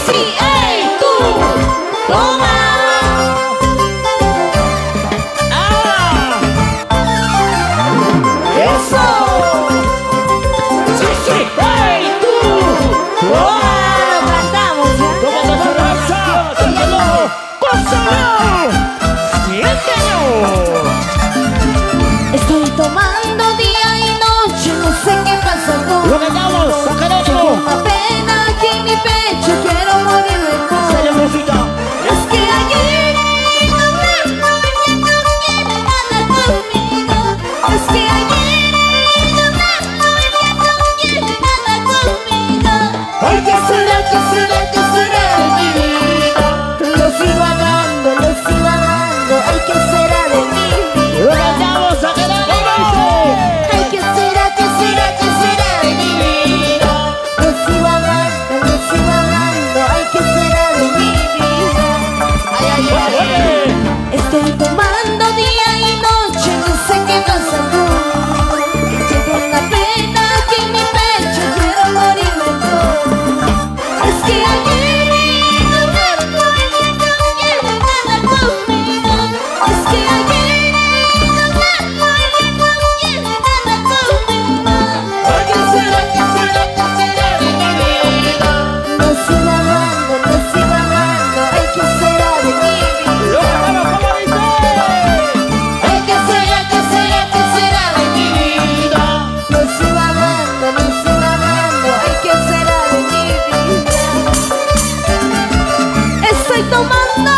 sí, ey, tú, toma. ¡Ah! Eso. Sí, sí, ey, tú, toma. Lo cantamos ya. ¡Toma la cerveza! ¡Tómalo! ¡Gózalo! ¡Siéntelo! Estoy tomando día y noche, no sé qué pasa con. ¡Lo ganamos! ¡Sacaremos! Tengo una pena aquí en mi pecho, quiero morirme por. ¡Sale música! Es que ayer no quiere nada conmigo. Es que ayer no quiere nada conmigo. ¡Ay, qué será, qué será, qué será de mi vida! Lo sigo amando, ay, ¿qué será de mí? ¡Lo ganamos! ¡Sacaremos! Ay, ¿qué será de mi vida? Lo sigo amando, ay, ¿qué será de mi vida? Ay, ay, ay, ay. Estoy tomando día y noche, no sé qué pasa conmigo. Siento una pena aquí en mi pecho, quiero morirme todo. Es que ayer no quiere nada conmigo. Es que ayer no quiere nada conmigo. ¡Ay, qué será, qué será, qué será de mi vida! Lo sigo amando, ay, ¿qué será de mi vida? ¡Lo ganamos! ¿Cómo dice? Ay, ¿qué será de mi vida? Lo sigo amando, ay, ¿qué será de mi vida? Estoy tomando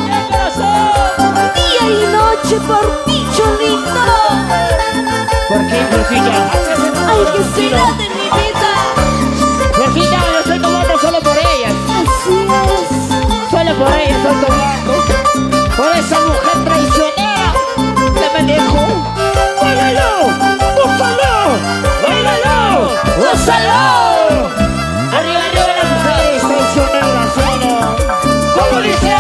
¡Qué corazón! día y noche por ti, cholito. ¿Por qué, Rosita? Ay, ¿qué será de mi vida? Rosita, yo estoy tomando solo por ellas. Así es. Solo por ellas estoy tomando. Por esa mujer traicionera que me dejó. ¡Báilalo! ¡Gózalo! ¡Báilalo! ¡Gózalo! ¡Arriba, arriba las mujeres traicioneras! ¡Solo! ¿Cómo dice?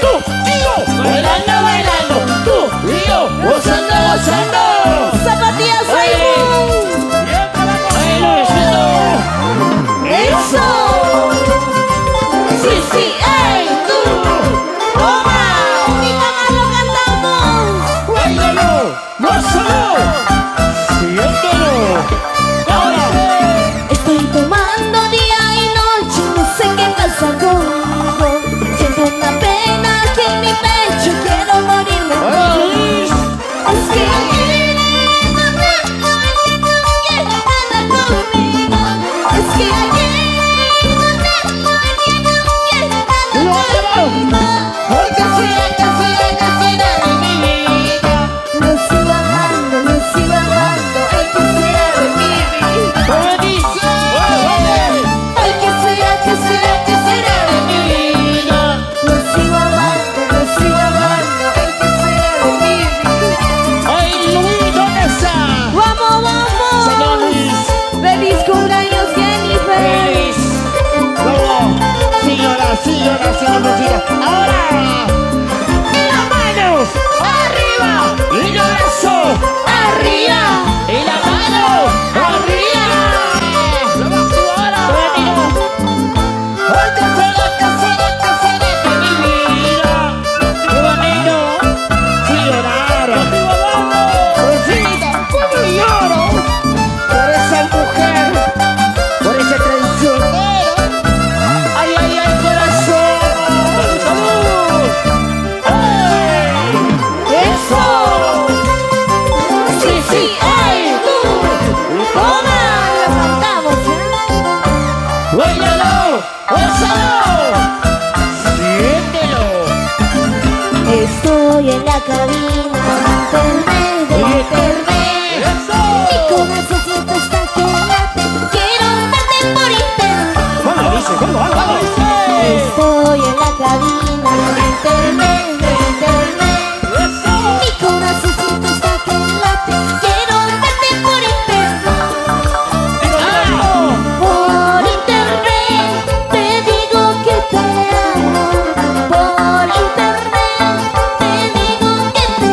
¡Tú y yo! ¡Bailando, bailando! ¡Tú y yo! ¡Gozando, gozando! Zapatillas iPhone. ¡Bailalo! Eso. Sí, sí, ey, tú. Toma. Mi mamá lo cantamos. ¡Báilalo! ¡Gózalo! ¡Siéntelo! ¡Ahora! Estoy tomando día y noche, no sé qué pasa conmigo. Siento una pena aquí en mi pecho, quiero morirme. ¡Ay! Es que ayer no quiere nada conmigo. Es que ayer no quiere nada conmigo. ¡Ay, qué será, qué será, qué será de mi vida! Lo sigo amando, ay, ¿qué será de mi vida? ¿Cómo dice? Ay, ¿qué será de mi vida? Lo sigo amando, ay, ¿qué será de mi vida? ¡Ay, Luis, ¿dónde está? ¡Vamos! Señor Luis. ¡Feliz cumpleaños, Jennifer! ¡Feliz! ¡Vamos! Señora, Rosita. ¡Ahora! ¡Y las manos! ¡Arriba! ¡Y el brazo! ¡Arriba! ¡Y la mano! ¡Arriba! ¡Ahora! ¡Ay, qué será, qué será, qué será de mi vida! ¡Qué bonito! ¡Sí, llorar! Rosita, ¿cómo lloro? Por esa mujer, por ese traicionero. ¡Ay, ay, ay, corazón! ¡Salud! ¡Ay! ¡Eso! ¡Sí, sí! ¡Ey, tú! ¡Toma! ¡Lo cantamos ya! ¡Báilalo! ¡Gózalo! ¡Siéntelo! Estoy en la cabina de internet. ¡Eso! Mi corazoncito está que late, quiero verte por internet. ¿Cómo dice? ¿Cómo dice? Estoy en la cabina de internet. ¡Eso! Mi corazoncito está que late, quiero verte por internet. ¡Ah! Por internet te digo que te amo. Por internet te digo que te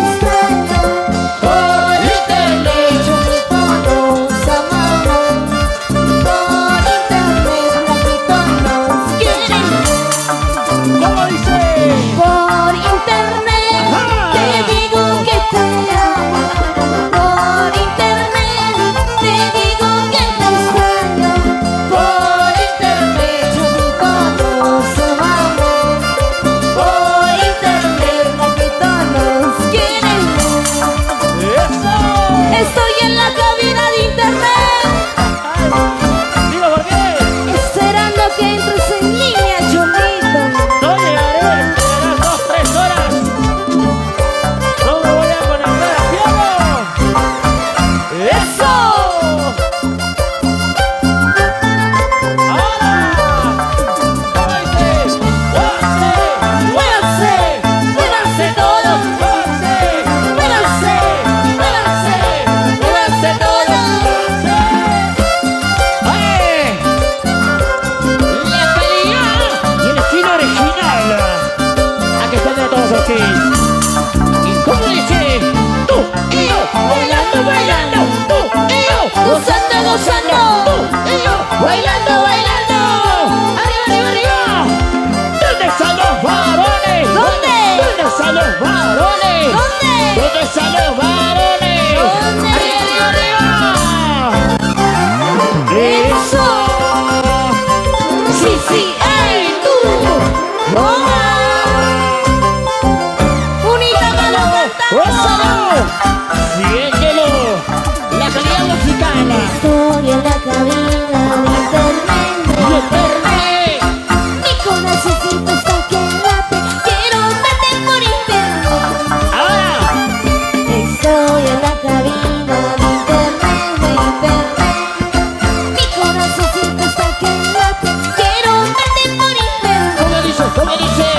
gozando. Tú y yo, bailando, bailando. Arriba, arriba, arriba. ¿Dónde están los varones? ¿Dónde? ¿Dónde están los varones? ¿Dónde? ¿Dónde están los varones? ¿Dónde? Arriba, arriba, arriba. Eso. Sí, sí, ey, tú. Toma. Unita mano cantando. Siéntelo. La calidad musical. Estoy en la cabina de internet. Mi corazoncito está que late. Quiero verte por internet. Ahora. Estoy en la cabina de internet. Mi corazoncito está que late. Quiero verte por internet. ¿Cómo dice? ¿Cómo dice?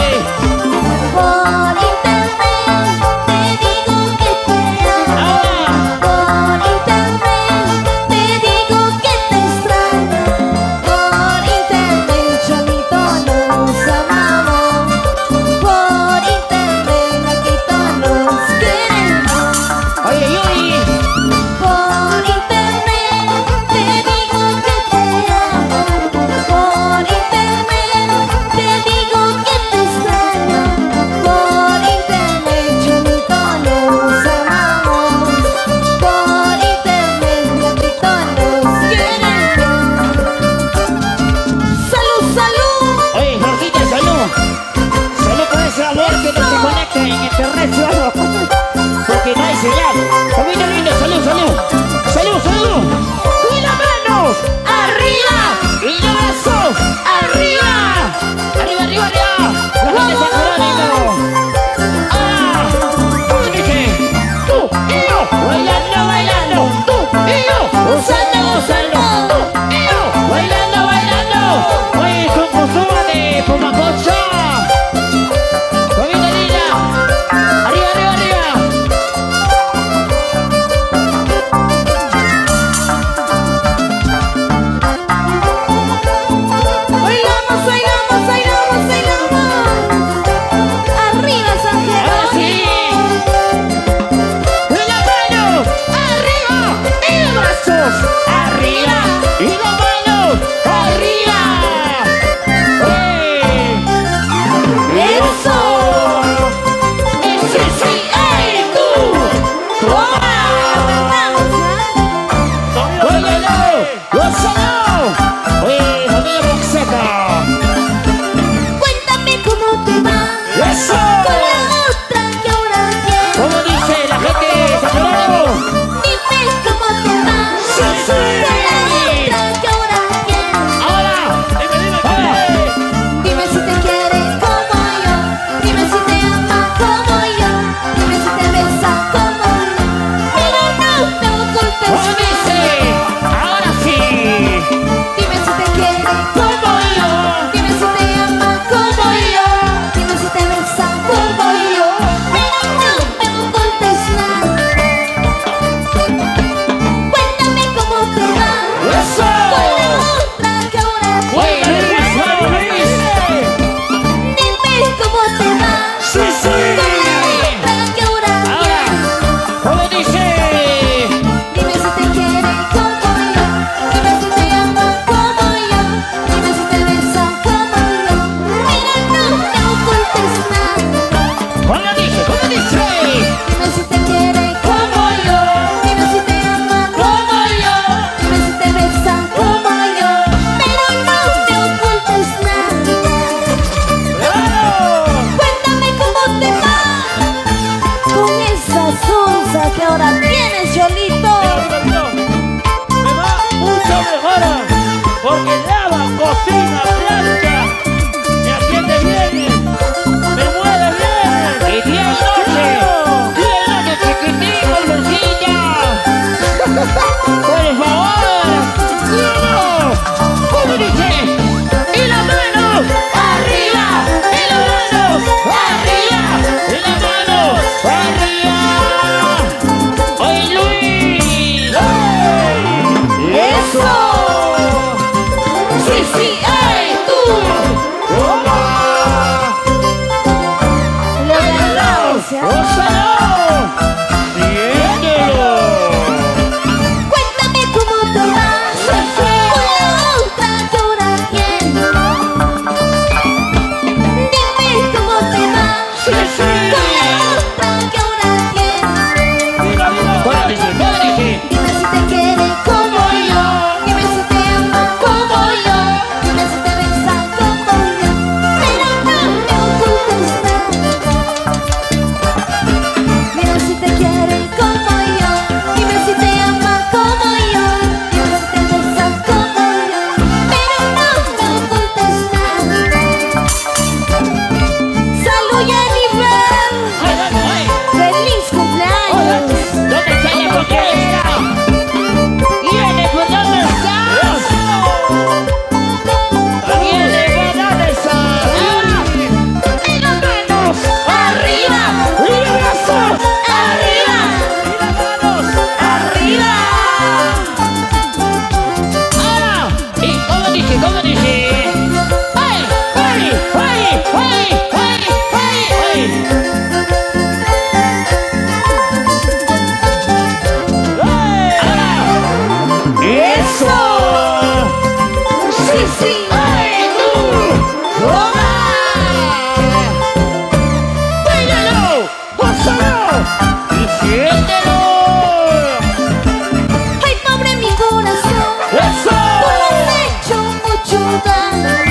Por internet te digo que te amo. Por internet te digo que te extraño. Por internet Cholito nos amamos. Por internet Laquito nos queremos. Oye, Yuri. Por internet te digo que te amo. Por internet te digo que te extraño. Por internet Cholito nos amamos. Por internet Laquito nos queremos. ¡Salud, salud! Oye, Jorgito, salud. Salud por ese amor que no se conecta en internet, ciudadano. Porque no hay señal. Familia linda, salud, salud. Salud, salud. Y las manos arriba. Y los brazos arriba. Arriba, arriba, arriba. La gente se acordando. Ah, ¿cómo dice? Tú y yo, bailando, bailando. Tú y yo, gozando, gozando. Tú y yo, bailando, bailando. Oye, con consuma de Pumacocha. Familia linda. Arriba, arriba, arriba. Bailamos, bailamos, bailamos, bailamos. Arriba, San Ahora sí. Jerónimo. Y las manos arriba. Y los brazos arriba. Y las manos arriba. Eso. Sí, sí, ey, tú. Toma. Bailalo, gózalo. Oye, familia Roxeta. Cuéntame cómo te va Eso. con la otra que ahora quieres. ¿Cómo dice la gente de San Jerónimo? Dime cómo te va Sí, sí. con la otra que ahora quieres. Ahora. Ahora. Dime si te quiere como yo. Dime si te ama como yo. Dime si te besa como yo. Pero no me ocultes ¿Cómo nada. dice? Ahora sí. Dime si te quiere como yo. Dime si te ama como yo. Dime si te besa como yo. Pero no me ocultes nada. Cuéntame cómo te va Eso. con la otra que ahora Oye, quieres. Luis, vamos, Luis. Dime cómo te va Sí, sí. con la otra que ahora Ahora. quieres. ¿Cómo dice? Dime si te quiere como yo. Dime si te ama como yo. Dime si te besa como yo. Mira, no me ocultes nada. ¿Cómo dice? ¿Cómo dice? Dime si te quiere como yo. Dime si te ama como yo. Dime si te besa como yo. Pero no me ocultes nada. ¡Claro! Cuéntame cómo te va con esa sonza que ahora tienes, Cholito. Me va mucho mejor porque lava, cocina, plancha, me atiende bien, me mueve bien. Y día y noche. Día y noche, chiquitito, Lucilla. Por favor. ¡Vamos! ¿Cómo dice? Y las manos arriba. Y las manos arriba. Y las manos arriba. ¡Oye, Luis! ¡Ey! Eso. Sí, sí, ey, tú. ¿Y cómo dice? ¡Ay! ¡Ay! ¡Ay! ¡Ay! ¡Ay! ¡Ay! ¡Eso! Sí, sí. ¡Ay, tú! ¡Toma! ¡Báilalo! ¡Gózalo! ¡Y siéntelo! Ay, pobre mi corazón. ¡Eso! Tú me has hecho mucho daño.